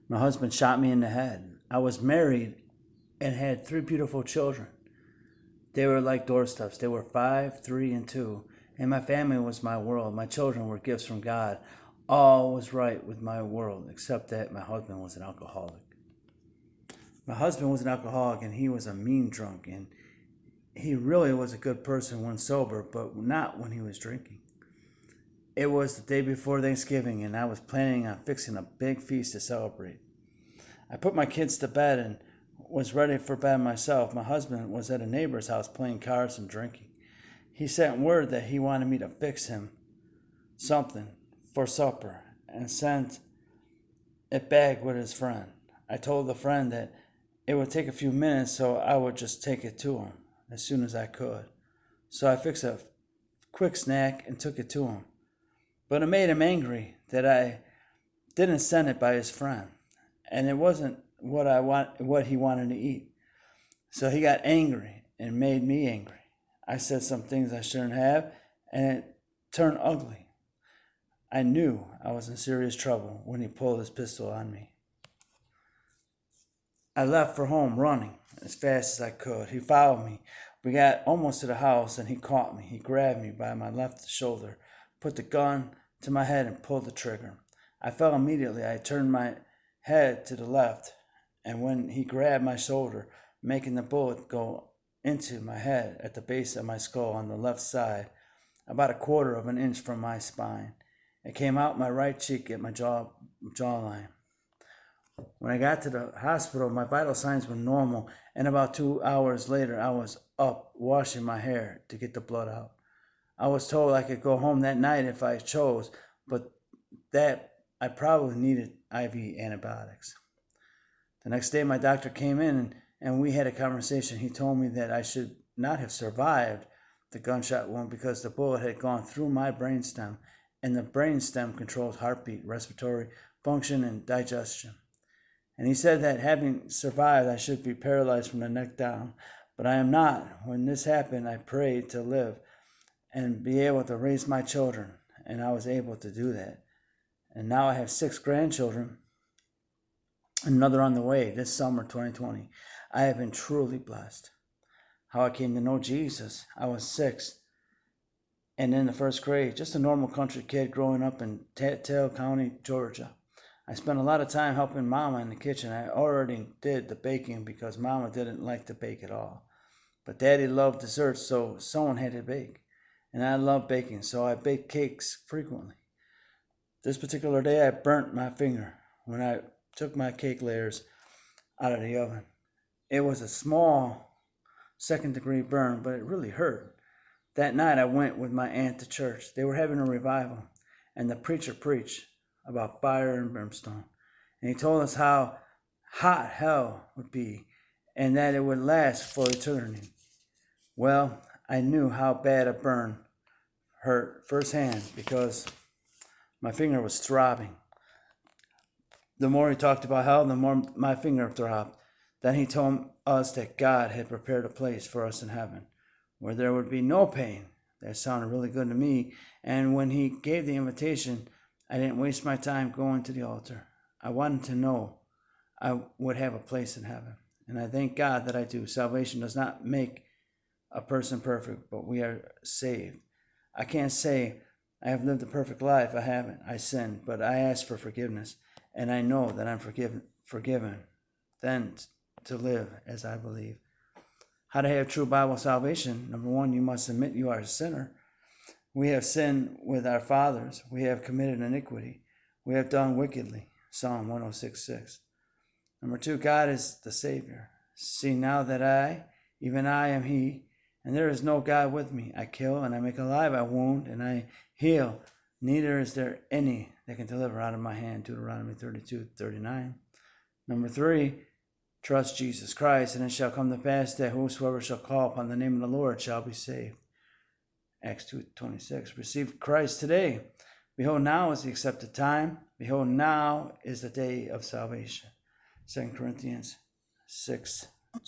My husband shot me in the head. I was married and had 3 beautiful children. They were like doorsteps. They were 5, 3, and 2. And my family was my world. My children were gifts from God. All was right with my world, except that my husband was an alcoholic. My husband was an alcoholic, and he was a mean drunk. And he really was a good person when sober, but not when he was drinking. It was the day before Thanksgiving, and I was planning on fixing a big feast to celebrate. I put my kids to bed and was ready for bed myself. My husband was at a neighbor's house playing cards and drinking. He sent word that he wanted me to fix him something for supper and sent it back with his friend. I told the friend that it would take a few minutes, so I would just take it to him as soon as I could. So I fixed a quick snack and took it to him. But it made him angry that I didn't send it by his friend, and it wasn't what he wanted to eat. So he got angry and made me angry. I said some things I shouldn't have, and it turned ugly. I knew I was in serious trouble when he pulled his pistol on me. I left for home running as fast as I could. He followed me. We got almost to the house, and he caught me. He grabbed me by my left shoulder, put the gun to my head, and pulled the trigger. I fell immediately. I turned my head to the left, and when he grabbed my shoulder, making the bullet go into my head at the base of my skull on the left side, about 1/4 of an inch from my spine. It came out my right cheek at my jawline. When I got to the hospital, my vital signs were normal, and about 2 hours later, I was up washing my hair to get the blood out. I was told I could go home that night if I chose, but that I probably needed IV antibiotics. The next day, my doctor came in and we had a conversation. He told me that I should not have survived the gunshot wound because the bullet had gone through my brainstem, and the brainstem controls heartbeat, respiratory function, and digestion. And he said that having survived, I should be paralyzed from the neck down, but I am not. When this happened, I prayed to live and be able to raise my children, and I was able to do that. And now I have 6 grandchildren, another on the way this summer 2020. I have been truly blessed. How I came to know Jesus. I was 6 and in the first grade, just a normal country kid growing up in Tattale County, Georgia. I spent a lot of time helping Mama in the kitchen. I already did the baking because Mama didn't like to bake at all. But Daddy loved desserts, so someone had to bake. And I love baking, so I bake cakes frequently. This particular day, I burnt my finger when I took my cake layers out of the oven. It was a small 2nd-degree burn, but it really hurt. That night, I went with my aunt to church. They were having a revival, and the preacher preached about fire and brimstone. And he told us how hot hell would be and that it would last for eternity. Well, I knew how bad a burn hurt firsthand because my finger was throbbing. The more he talked about hell, the more my finger throbbed. Then he told us that God had prepared a place for us in heaven where there would be no pain. That sounded really good to me. And when he gave the invitation, I didn't waste my time going to the altar. I wanted to know I would have a place in heaven. And I thank God that I do. Salvation does not make a person perfect, but we are saved. I can't say I have lived a perfect life. I haven't. I sinned, but I ask for forgiveness. And I know that I'm forgiven. Then to live as I believe. How to have true Bible salvation? Number 1, you must admit you are a sinner. We have sinned with our fathers. We have committed iniquity. We have done wickedly. Psalm 106:6. Number 2, God is the Savior. See now that I, even I, am He, and there is no God with me. I kill and I make alive. I wound and I heal. Neither is there any that can deliver out of my hand. Deuteronomy 32:39. Number 3, trust Jesus Christ, and it shall come to pass that whosoever shall call upon the name of the Lord shall be saved. Acts 2:26. Receive Christ today. Behold, now is the accepted time. Behold, now is the day of salvation. 2 Corinthians 6.